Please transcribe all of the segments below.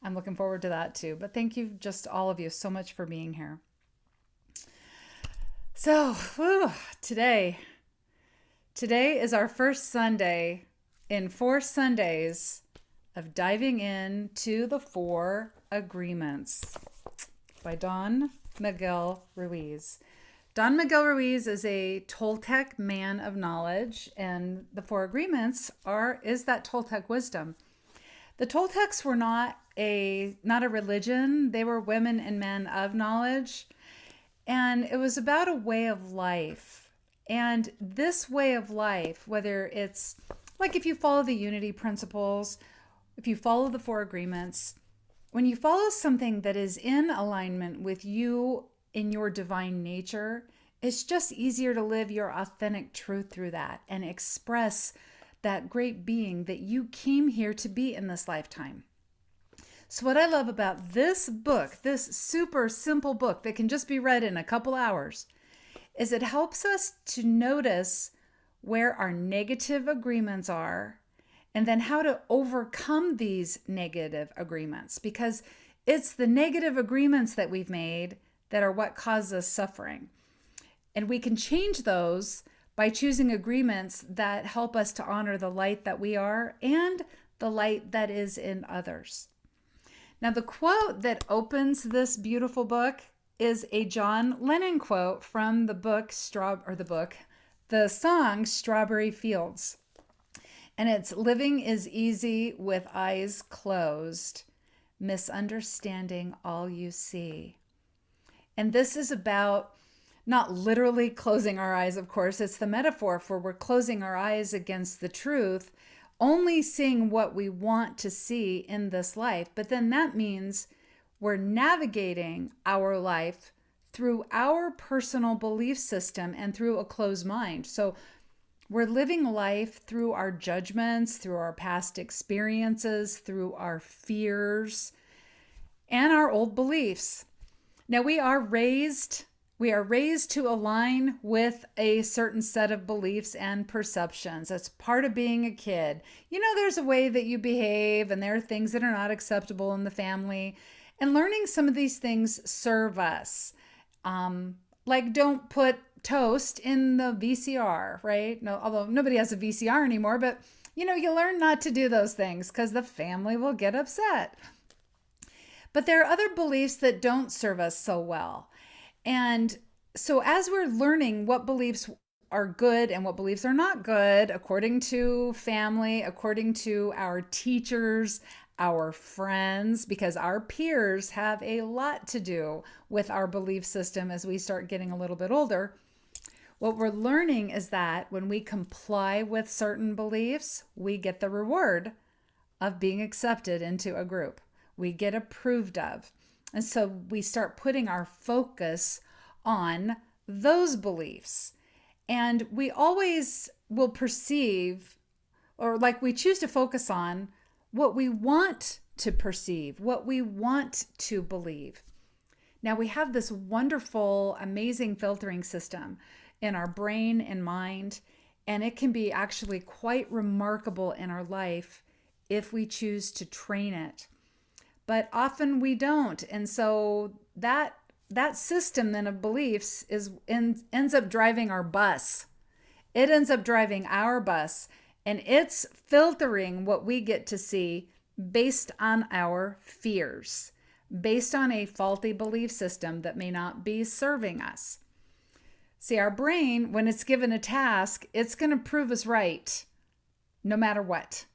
I'm looking forward to that too. But thank you, just all of you, so much for being here. So, today, today is our first Sunday in 4 Sundays of diving into the Four Agreements by Don Miguel Ruiz. Don Miguel Ruiz is a Toltec man of knowledge, and the Four Agreements is that Toltec wisdom. The Toltecs were not a religion; they were women and men of knowledge, and it was about a way of life. And this way of life, whether it's like if you follow the unity principles, if you follow the Four Agreements, when you follow something that is in alignment with you in your divine nature, it's just easier to live your authentic truth through that and express that great being that you came here to be in this lifetime. So, what I love about this book, this super simple book that can just be read in a couple hours, is it helps us to notice where our negative agreements are and then how to overcome these negative agreements, because it's the negative agreements that we've made that are what cause us suffering. And we can change those by choosing agreements that help us to honor the light that we are and the light that is in others. Now, the quote that opens this beautiful book is a John Lennon quote from the song Strawberry Fields. And it's living is easy with eyes closed, misunderstanding all you see. And this is about not literally closing our eyes, of course. It's the metaphor for we're closing our eyes against the truth, only seeing what we want to see in this life. But then that means we're navigating our life through our personal belief system and through a closed mind. So we're living life through our judgments, through our past experiences, through our fears, and our old beliefs. Now we are raised to align with a certain set of beliefs and perceptions. That's part of being a kid. There's a way that you behave, and there are things that are not acceptable in the family. And learning some of these things serve us. Like don't put toast in the VCR, right? No, although nobody has a VCR anymore, but you learn not to do those things because the family will get upset. But there are other beliefs that don't serve us so well. And so as we're learning what beliefs are good and what beliefs are not good, according to family, according to our teachers, our friends, because our peers have a lot to do with our belief system as we start getting a little bit older, what we're learning is that when we comply with certain beliefs, we get the reward of being accepted into a group. We get approved of. And so we start putting our focus on those beliefs. And we always will perceive, or like we choose to focus on what we want to perceive, what we want to believe. Now we have this wonderful, amazing filtering system in our brain and mind, and it can be actually quite remarkable in our life if we choose to train it. But often we don't. And so that system then of beliefs ends up driving our bus. It ends up driving our bus, and it's filtering what we get to see based on our fears, based on a faulty belief system that may not be serving us. See, our brain, when it's given a task, it's going to prove us right no matter what.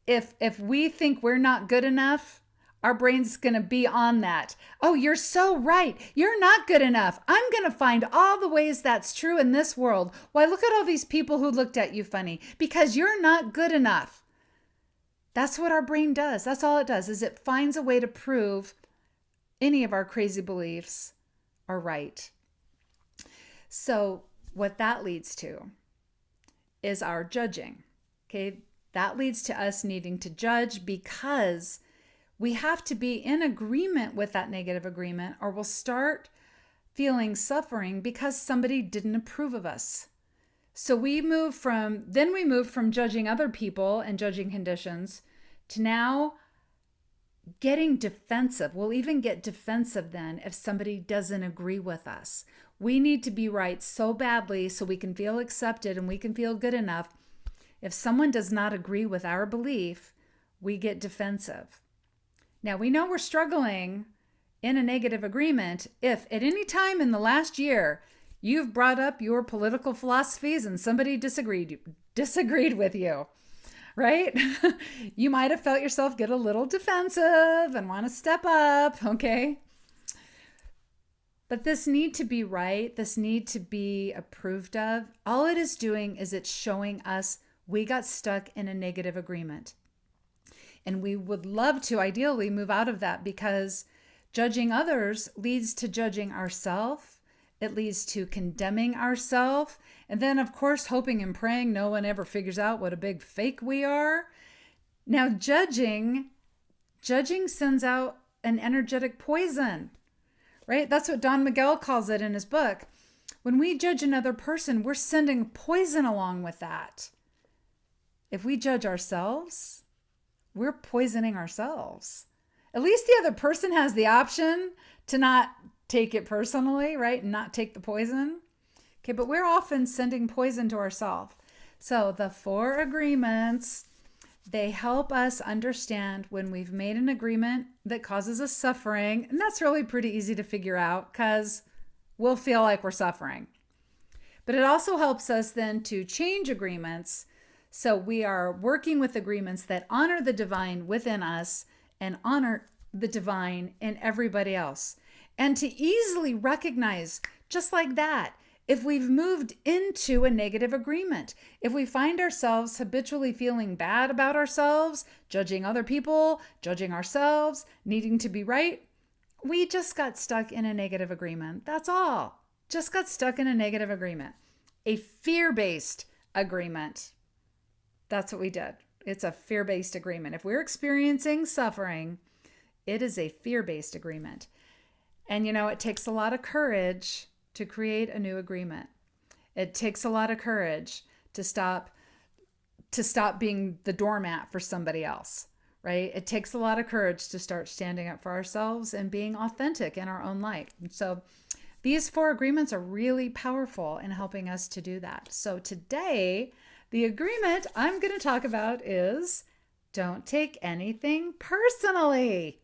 If we think we're not good enough, our brain's going to be on that. Oh, you're so right. You're not good enough. I'm going to find all the ways that's true in this world. Why, look at all these people who looked at you funny because you're not good enough. That's what our brain does. That's all it does, is it finds a way to prove any of our crazy beliefs are right. So what that leads to is our judging. Okay, that leads to us needing to judge because we have to be in agreement with that negative agreement, or we'll start feeling suffering because somebody didn't approve of us. So we move from judging other people and judging conditions to now getting defensive. We'll even get defensive then if somebody doesn't agree with us. We need to be right so badly so we can feel accepted and we can feel good enough. If someone does not agree with our belief, we get defensive. Now, we know we're struggling in a negative agreement if at any time in the last year you've brought up your political philosophies and somebody disagreed with you, right? You might have felt yourself get a little defensive and want to step up, okay? But this need to be right, this need to be approved of, all it is doing is it's showing us we got stuck in a negative agreement. And we would love to ideally move out of that, because judging others leads to judging ourselves. It leads to condemning ourselves. And then, of course, hoping and praying no one ever figures out what a big fake we are. Now, judging sends out an energetic poison, right? That's what Don Miguel calls it in his book. When we judge another person, we're sending poison along with that. If we judge ourselves, we're poisoning ourselves. At least the other person has the option to not take it personally, right? And not take the poison. Okay, but we're often sending poison to ourselves. So the 4 agreements, they help us understand when we've made an agreement that causes us suffering. And that's really pretty easy to figure out because we'll feel like we're suffering. But it also helps us then to change agreements. So we are working with agreements that honor the divine within us and honor the divine in everybody else. And to easily recognize, just like that, if we've moved into a negative agreement, if we find ourselves habitually feeling bad about ourselves, judging other people, judging ourselves, needing to be right, we just got stuck in a negative agreement. That's all. Just got stuck in a negative agreement. A fear-based agreement. That's what we did. It's a fear-based agreement. If we're experiencing suffering, it is a fear-based agreement. And it takes a lot of courage to create a new agreement. It takes a lot of courage to stop being the doormat for somebody else, right? It takes a lot of courage to start standing up for ourselves and being authentic in our own light. And so these 4 agreements are really powerful in helping us to do that. So today, the agreement I'm going to talk about is don't take anything personally.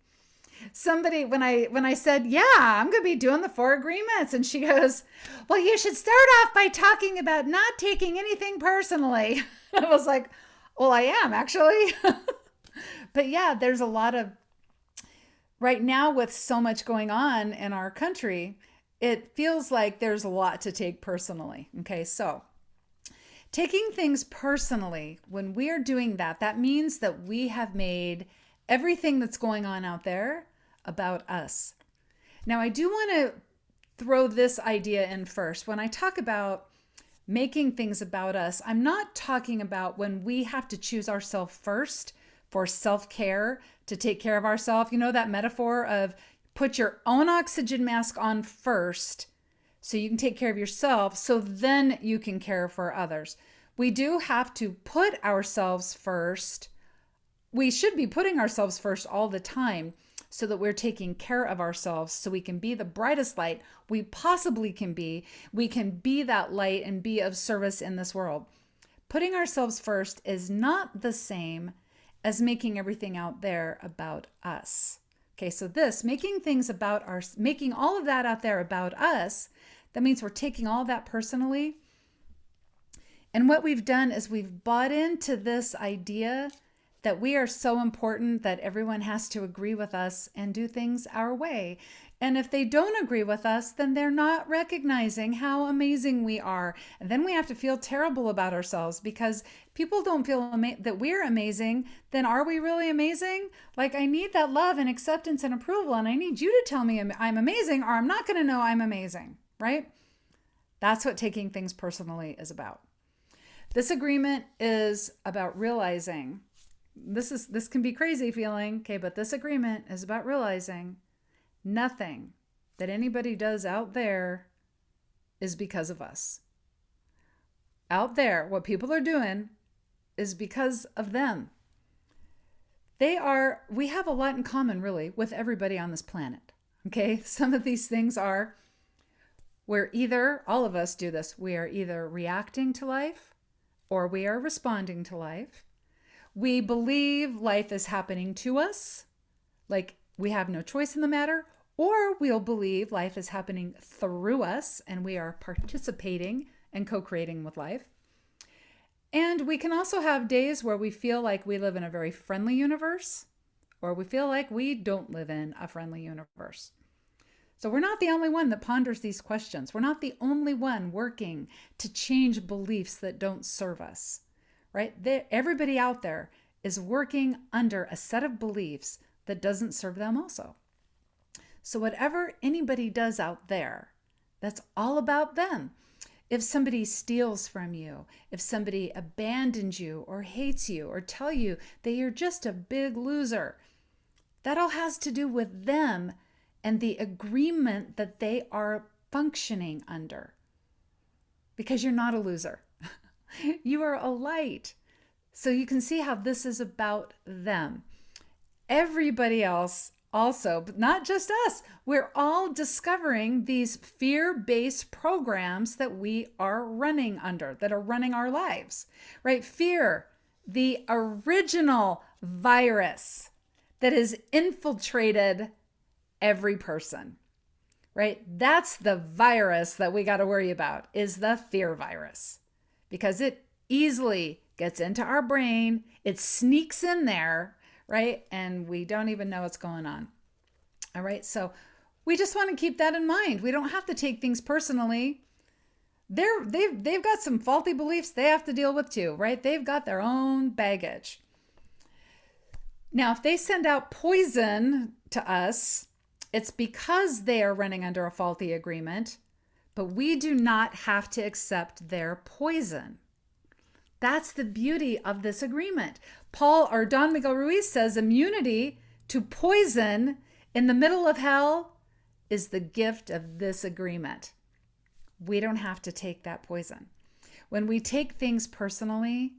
Somebody, when I said, yeah, I'm going to be doing the 4 agreements, and she goes, well, you should start off by talking about not taking anything personally. I was like, well, I am actually. But yeah, there's a lot of, right now with so much going on in our country, it feels like there's a lot to take personally. Okay, so taking things personally, when we are doing that, that means that we have made everything that's going on out there about us. Now, I do want to throw this idea in first. When I talk about making things about us, I'm not talking about when we have to choose ourselves first for self-care, to take care of ourselves. You know that metaphor of put your own oxygen mask on first so you can take care of yourself, so then you can care for others. We do have to put ourselves first. We should be putting ourselves first all the time so that we're taking care of ourselves so we can be the brightest light we possibly can be. We can be that light and be of service in this world. Putting ourselves first is not the same as making everything out there about us. Okay, so making all of that out there about us, that means we're taking all that personally. And what we've done is we've bought into this idea that we are so important that everyone has to agree with us and do things our way. And if they don't agree with us, then they're not recognizing how amazing we are. And then we have to feel terrible about ourselves because people don't feel that we're amazing. Then are we really amazing? Like, I need that love and acceptance and approval, and I need you to tell me I'm amazing, or I'm not going to know I'm amazing, right? That's what taking things personally is about. This agreement is about realizing, this can be crazy feeling, okay, but this agreement is about realizing nothing that anybody does out there is because of us. Out there, what people are doing is because of them. We have a lot in common, really, with everybody on this planet. Okay. Some of these things are, all of us do this, we are either reacting to life or we are responding to life. We believe life is happening to us, like we have no choice in the matter, or we'll believe life is happening through us and we are participating and co-creating with life. And we can also have days where we feel like we live in a very friendly universe, or we feel like we don't live in a friendly universe. So we're not the only one that ponders these questions. We're not the only one working to change beliefs that don't serve us, right? Everybody out there is working under a set of beliefs that doesn't serve them also. So whatever anybody does out there, that's all about them. If somebody steals from you, if somebody abandons you or hates you or tell you that you're just a big loser, that all has to do with them and the agreement that they are functioning under. Because you're not a loser. You are a light. So you can see how this is about them. Everybody else also, but not just us. We're all discovering these fear-based programs that we are running under, that are running our lives, right? Fear, the original virus that has infiltrated every person, right? That's the virus that we got to worry about, is the fear virus, because it easily gets into our brain. It sneaks in there, right? And we don't even know what's going on. All right. So we just want to keep that in mind. We don't have to take things personally. They've got some faulty beliefs they have to deal with too, right? They've got their own baggage. Now, if they send out poison to us, it's because they are running under a faulty agreement, but we do not have to accept their poison. That's the beauty of this agreement. Don Miguel Ruiz says immunity to poison in the middle of hell is the gift of this agreement. We don't have to take that poison. When we take things personally,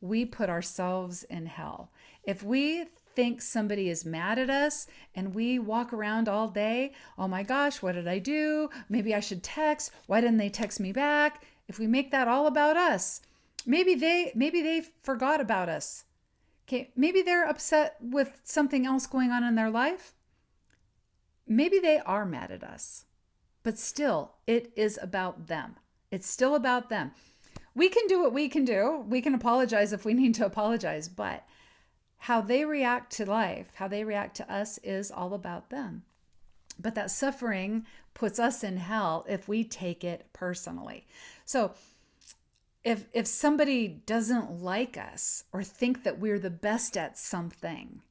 we put ourselves in hell. If we think somebody is mad at us and we walk around all day, oh my gosh, what did I do? Maybe I should text. Why didn't they text me back? If we make that all about us, maybe they forgot about us. Okay, maybe they're upset with something else going on in their life. Maybe they are mad at us, but still, it is about them. It's still about them. We can do what we can do. We can apologize if we need to apologize, but how they react to life, how they react to us is all about them. But that suffering puts us in hell if we take it personally. So if somebody doesn't like us or think that we're the best at something,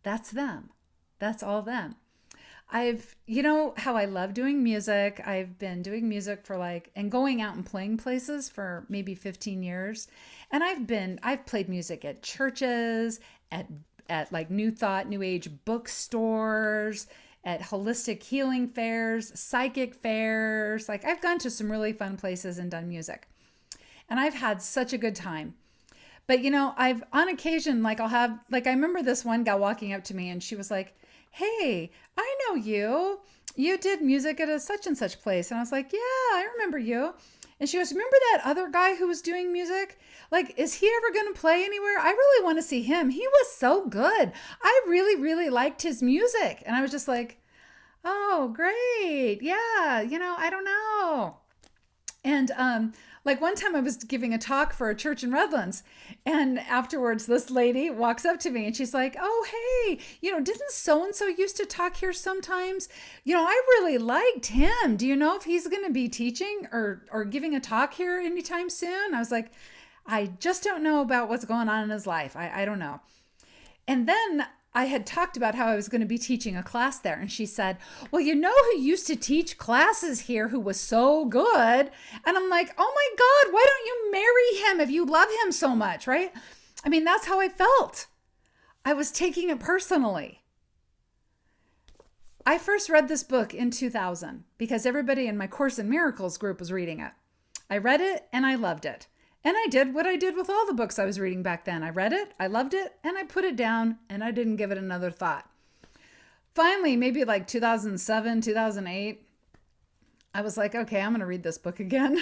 that's them. That's all them. You know how I love doing music. I've been doing music and going out and playing places for maybe 15 years. And I've played music at churches, at like New Thought, New Age bookstores, at holistic healing fairs, psychic fairs. Like I've gone to some really fun places and done music. And I've had such a good time. But on occasion, I remember this one gal walking up to me and she was like, "Hey, I know you. You did music at a such and such place." And I was like, "Yeah, I remember you." And she goes, "Remember that other guy who was doing music? Like, is he ever going to play anywhere? I really want to see him. He was so good. I really, really liked his music." And I was just like, "Oh, great. Yeah, I don't know." And one time I was giving a talk for a church in Redlands, and afterwards this lady walks up to me and she's like, "Oh, hey, didn't so-and-so used to talk here sometimes? I really liked him. Do you know if he's going to be teaching or giving a talk here anytime soon?" I was like, "I just don't know about what's going on in his life. I don't know." And then I had talked about how I was going to be teaching a class there. And she said, "Well, you know who used to teach classes here who was so good?" And I'm like, "Oh my God, why don't you marry him if you love him so much?" Right? I mean, that's how I felt. I was taking it personally. I first read this book in 2000 because everybody in my Course in Miracles group was reading it. I read it and I loved it. And I did what I did with all the books I was reading back then. I read it, I loved it, and I put it down, and I didn't give it another thought. Finally, maybe like 2007, 2008, I was like, okay, I'm going to read this book again.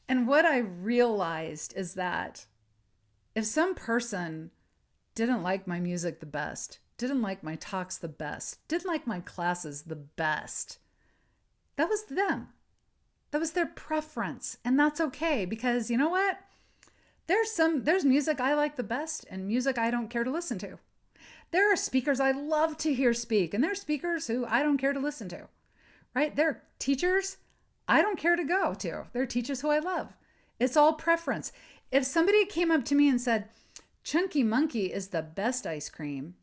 And what I realized is that if some person didn't like my music the best, didn't like my talks the best, didn't like my classes the best, that was them. That was their preference. And that's okay, because you know what? There's music I like the best and music I don't care to listen to. There are speakers I love to hear speak, and there are speakers who I don't care to listen to. Right? There are teachers I don't care to go to. There are teachers who I love. It's all preference. If somebody came up to me and said, Chunky Monkey is the best ice cream,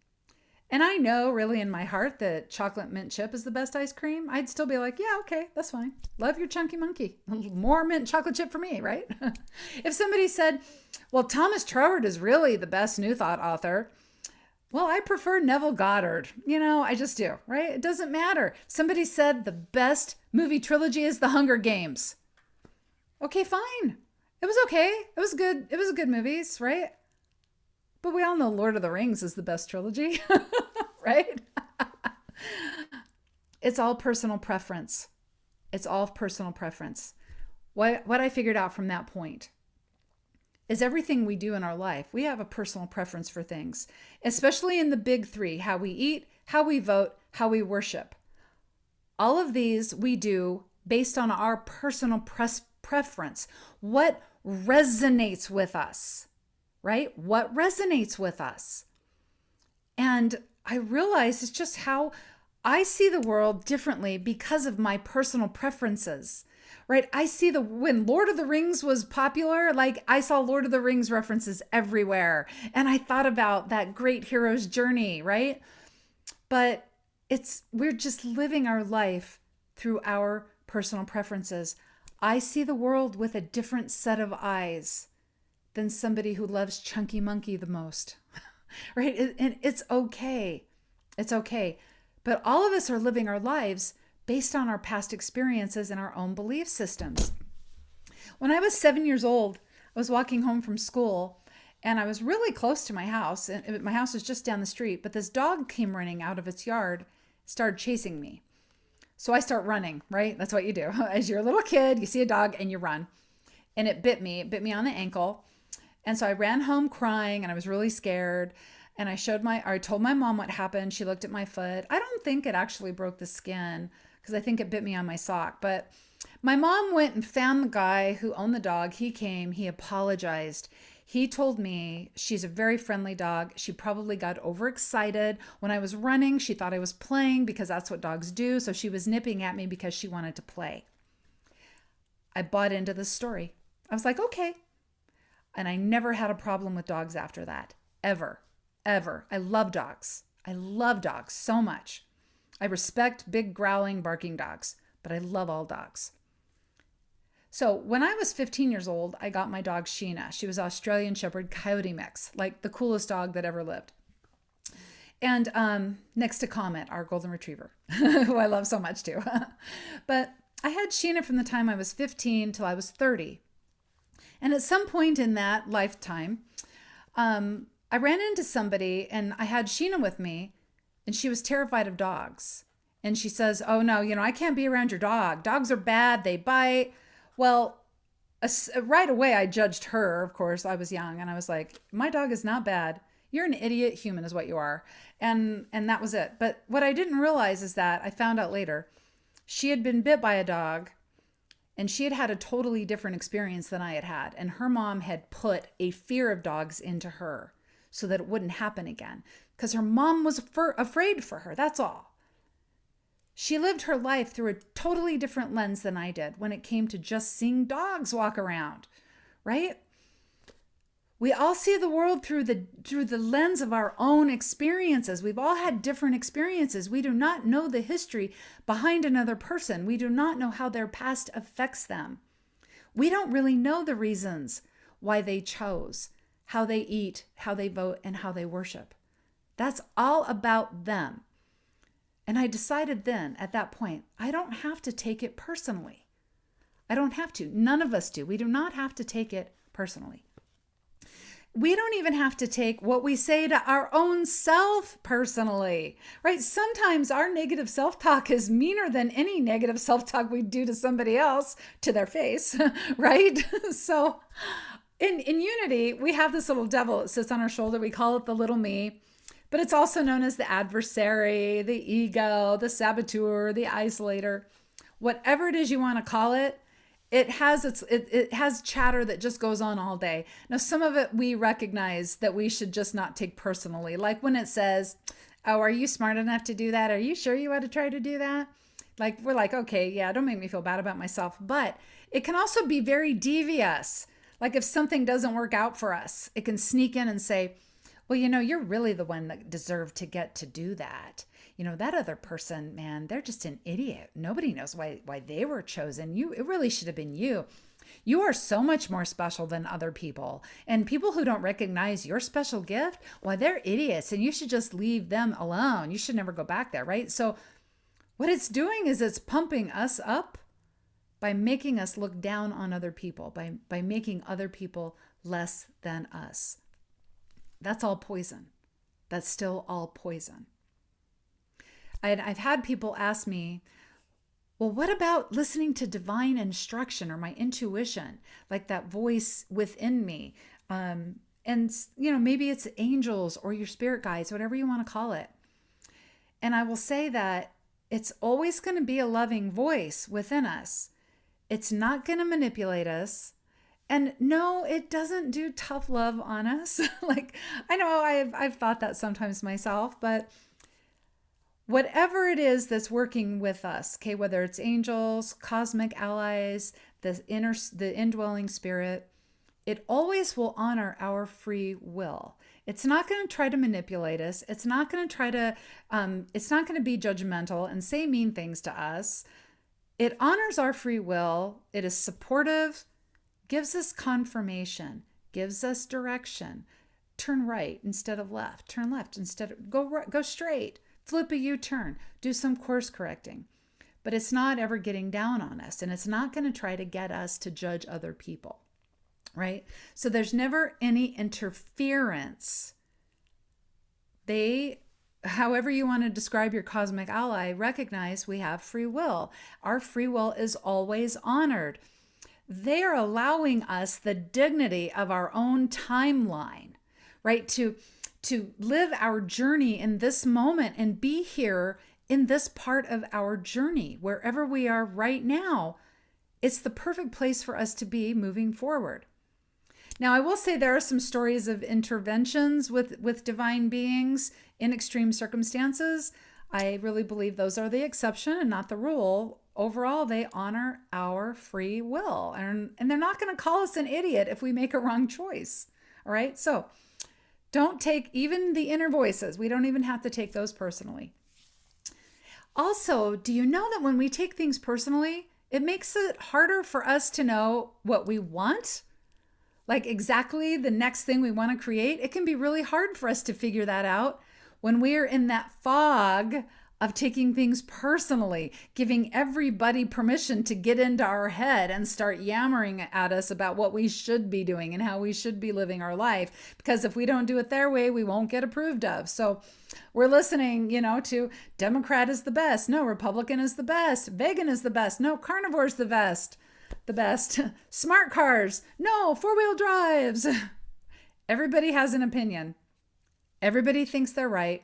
and I know really in my heart that chocolate mint chip is the best ice cream, I'd still be like, yeah, okay, that's fine. Love your Chunky Monkey. More mint chocolate chip for me, right? If somebody said, well, Thomas Troward is really the best New Thought author, well, I prefer Neville Goddard. I just do, right? It doesn't matter. Somebody said the best movie trilogy is The Hunger Games. Okay, fine. It was okay. It was good. It was good movies, right? But we all know Lord of the Rings is the best trilogy, right? It's all personal preference. It's all personal preference. What I figured out from that point is everything we do in our life, we have a personal preference for things, especially in the big three: how we eat, how we vote, how we worship. All of these we do based on our personal preference. What resonates with us, right? What resonates with us? And I realize it's just how I see the world differently because of my personal preferences. Right? I see when Lord of the Rings was popular, like I saw Lord of the Rings references everywhere. And I thought about that great hero's journey, right? But we're just living our life through our personal preferences. I see the world with a different set of eyes than somebody who loves Chunky Monkey the most, right? And it's okay. It's okay. But all of us are living our lives based on our past experiences and our own belief systems. When I was 7 years old, I was walking home from school, and I was really close to my house. And my house was just down the street, but this dog came running out of its yard, started chasing me. So I start running, right? That's what you do. As you're a little kid, you see a dog and you run. And it bit me. It bit me on the ankle. And so I ran home crying, and I was really scared. And I told my mom what happened. She looked at my foot. I don't think it actually broke the skin, because I think it bit me on my sock. But my mom went and found the guy who owned the dog. He came, he apologized. He told me she's a very friendly dog. She probably got overexcited. When I was running, she thought I was playing, because that's what dogs do. So she was nipping at me because she wanted to play. I bought into this story. I was like, okay. And I never had a problem with dogs after that. Ever. I love dogs. I love dogs so much. I respect big, growling, barking dogs, but I love all dogs. So when I was 15 years old, I got my dog Sheena. She was Australian Shepherd Coyote mix, like the coolest dog that ever lived. And next to Comet, our golden retriever, who I love so much too. But I had Sheena from the time I was 15 till I was 30. And at some point in that lifetime, I ran into somebody, and I had Sheena with me, and she was terrified of dogs. And she says, oh no, I can't be around your dog. Dogs are bad. They bite. Well, right away I judged her. Of course, I was young, and I was like, my dog is not bad. You're an idiot human is what you are. And that was it. But what I didn't realize is that I found out later, she had been bit by a dog, and she had had a totally different experience than I had had. And her mom had put a fear of dogs into her so that it wouldn't happen again, because her mom was afraid for her. That's all. She lived her life through a totally different lens than I did when it came to just seeing dogs walk around, right? We all see the world through the lens of our own experiences. We've all had different experiences. We do not know the history behind another person. We do not know how their past affects them. We don't really know the reasons why they chose, how they eat, how they vote, and how they worship. That's all about them. And I decided then, at that point, I don't have to take it personally. I don't have to. None of us do. We do not have to take it personally. We don't even have to take what we say to our own self personally, right? Sometimes our negative self-talk is meaner than any negative self-talk we do to somebody else to their face, right? So in Unity, we have this little devil that sits on our shoulder. We call it the little me, but it's also known as the adversary, the ego, the saboteur, the isolator, whatever it is you want to call it. It has chatter that just goes on all day. Now, some of it we recognize that we should just not take personally. Like when it says, oh, are you smart enough to do that? Are you sure you ought to try to do that? Like, we're like, okay, yeah, don't make me feel bad about myself. But it can also be very devious. Like if something doesn't work out for us, it can sneak in and say, well, you're really the one that deserved to get to do that. That other person, man, they're just an idiot. Nobody knows why they were chosen. It really should have been you. You are so much more special than other people. And people who don't recognize your special gift, why, they're idiots, and you should just leave them alone. You should never go back there, right? So what it's doing is it's pumping us up by making us look down on other people, by making other people less than us. That's all poison. That's still all poison. I've had people ask me, well, what about listening to divine instruction or my intuition, like that voice within me? And maybe it's angels or your spirit guides, whatever you want to call it. And I will say that it's always going to be a loving voice within us. It's not going to manipulate us. And no, it doesn't do tough love on us. Like, I know I've thought that sometimes myself, but whatever it is that's working with us, okay, whether it's angels, cosmic allies, the indwelling spirit, it always will honor our free will. It's not going to try to manipulate us. It's not going to it's not going to be judgmental and say mean things to us. It honors our free will. It is supportive, gives us confirmation, gives us direction. Turn right instead of left. Turn left instead of go straight. Flip a U-turn, do some course correcting. But it's not ever getting down on us, and it's not going to try to get us to judge other people, right? So there's never any interference. However you want to describe your cosmic ally, recognize we have free will. Our free will is always honored. They are allowing us the dignity of our own timeline, right? To live our journey in this moment and be here in this part of our journey, wherever we are right now. It's the perfect place for us to be moving forward. Now, I will say there are some stories of interventions with divine beings in extreme circumstances. I really believe those are the exception and not the rule. Overall, they honor our free will, and they're not going to call us an idiot if we make a wrong choice. All right, so don't take even the inner voices. We don't even have to take those personally. Also, do you know that when we take things personally, it makes it harder for us to know what we want? Like exactly the next thing we want to create. It can be really hard for us to figure that out when we're in that fog of taking things personally, giving everybody permission to get into our head and start yammering at us about what we should be doing and how we should be living our life. Because if we don't do it their way, we won't get approved of. So we're listening, to Democrat is the best. No, Republican is the best. Vegan is the best. No, carnivore is the best. Smart cars. No, four-wheel drives. Everybody has an opinion. Everybody thinks they're right.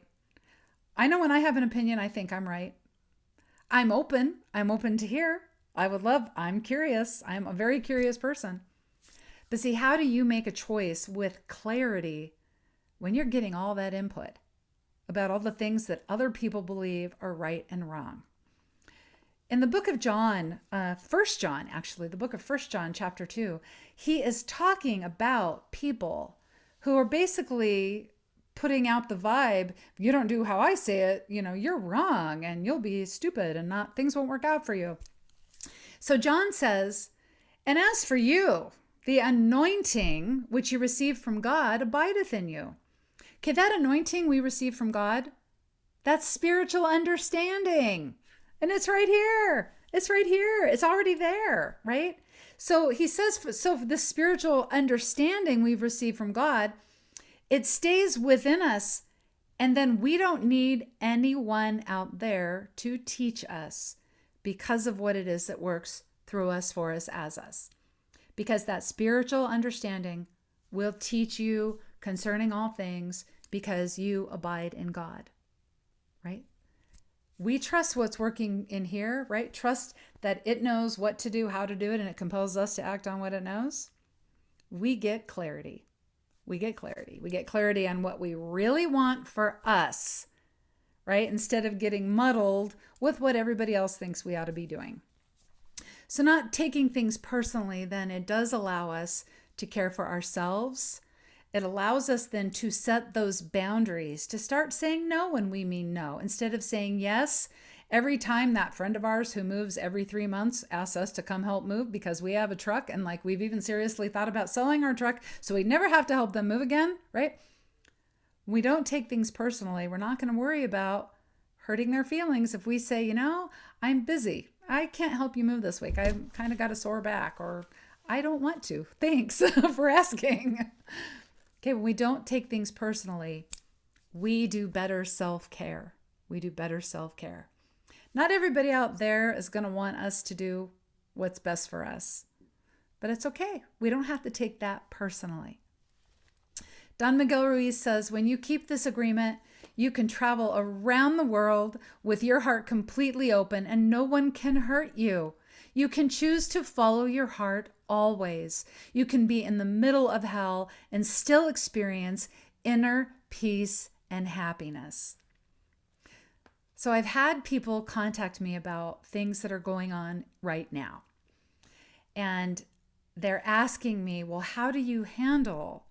I know when I have an opinion, I think I'm right. I'm open to hear. I'm curious. I'm a very curious person. But see, how do you make a choice with clarity when you're getting all that input about all the things that other people believe are right and wrong? In the book of John, 1 John, actually, the book of 1 John, chapter 2, he is talking about people who are basically putting out the vibe, if you don't do how I say it, you're wrong and you'll be stupid and things won't work out for you. So John says, and as for you, the anointing which you received from God abideth in you. Okay, that anointing we receive from God, that's spiritual understanding. And it's right here. It's right here. It's already there, right? So he says, so the spiritual understanding we've received from God, it stays within us. And then we don't need anyone out there to teach us because of what it is that works through us, for us, as us. Because that spiritual understanding will teach you concerning all things because you abide in God, right? We trust what's working in here, right? Trust that it knows what to do, how to do it, and it compels us to act on what it knows. We get clarity. We get clarity. We get clarity on what we really want for us, right? Instead of getting muddled with what everybody else thinks we ought to be doing. So not taking things personally, then it does allow us to care for ourselves. It allows us then to set those boundaries, to start saying no when we mean no, instead of saying yes every time that friend of ours who moves every 3 months asks us to come help move because we have a truck and like we've even seriously thought about selling our truck so we never have to help them move again, right? We don't take things personally. We're not going to worry about hurting their feelings if we say, I'm busy. I can't help you move this week. I kind of got a sore back, or I don't want to. Thanks for asking. Okay, when we don't take things personally, we do better self-care. We do better self-care. Not everybody out there is going to want us to do what's best for us, but it's okay. We don't have to take that personally. Don Miguel Ruiz says, when you keep this agreement, you can travel around the world with your heart completely open and no one can hurt you. You can choose to follow your heart always. You can be in the middle of hell and still experience inner peace and happiness. So I've had people contact me about things that are going on right now. And they're asking me, well, how do you handle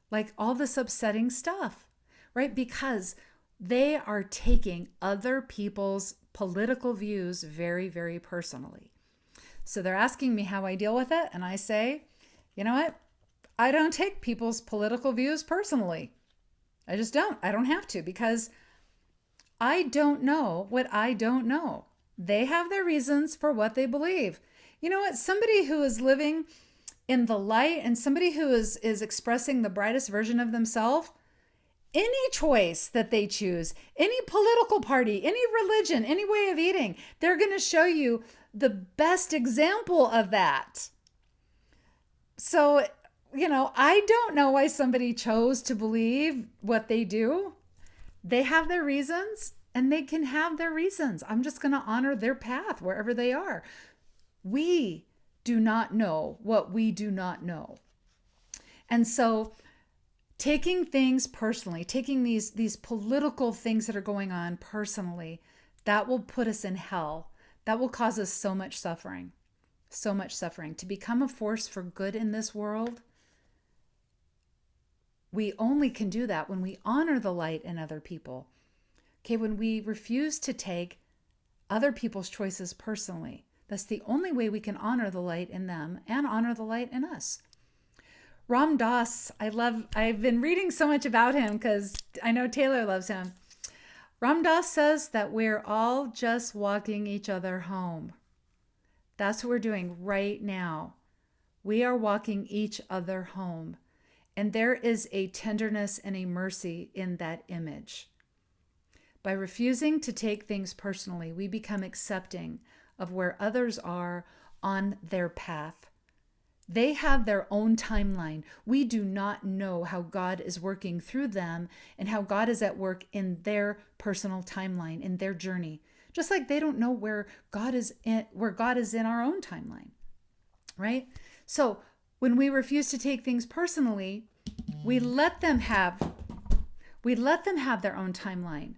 like all this upsetting stuff, right? Because they are taking other people's political views very, very personally. So they're asking me how I deal with it. And I say, you know what? I don't take people's political views personally. I just don't. I don't have to, because I don't know what I don't know. They have their reasons for what they believe. You know what? Somebody who is living in the light and somebody who is expressing the brightest version of themselves, any choice that they choose, any political party, any religion, any way of eating, they're going to show you the best example of that. So, I don't know why somebody chose to believe what they do. They have their reasons and they can have their reasons. I'm just going to honor their path wherever they are. We do not know what we do not know. And so taking things personally, taking these political things that are going on personally, that will put us in hell. That will cause us so much suffering, so much suffering. To become a force for good in this world, we only can do that when we honor the light in other people. Okay, when we refuse to take other people's choices personally, that's the only way we can honor the light in them and honor the light in us. Ram Dass, I've been reading so much about him because I know Taylor loves him. Ram Dass says that we're all just walking each other home. That's what we're doing right now. We are walking each other home. And there is a tenderness and a mercy in that image. By refusing to take things personally, we become accepting of where others are on their path. They have their own timeline. We do not know how God is working through them and how God is at work in their personal timeline, in their journey. Just like they don't know where God is in our own timeline, right? So when we refuse to take things personally, we let them have their own timeline.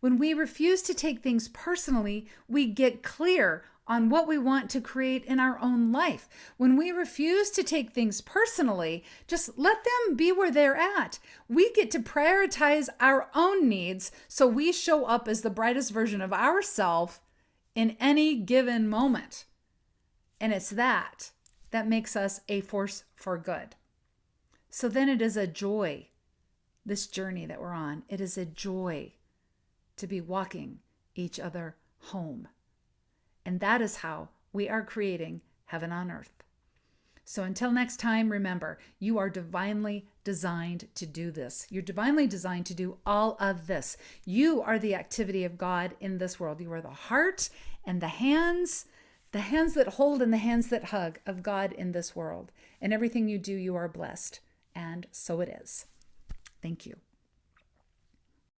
When we refuse to take things personally, we get clear on what we want to create in our own life. When we refuse to take things personally, just let them be where they're at. We get to prioritize our own needs so we show up as the brightest version of ourselves in any given moment. And it's that makes us a force for good. So then it is a joy, this journey that we're on. It is a joy to be walking each other home. And that is how we are creating heaven on earth. So until next time, remember, you are divinely designed to do this. You're divinely designed to do all of this. You are the activity of God in this world. You are the heart and the hands that hold and the hands that hug of God in this world. And everything you do, you are blessed. And so it is. Thank you.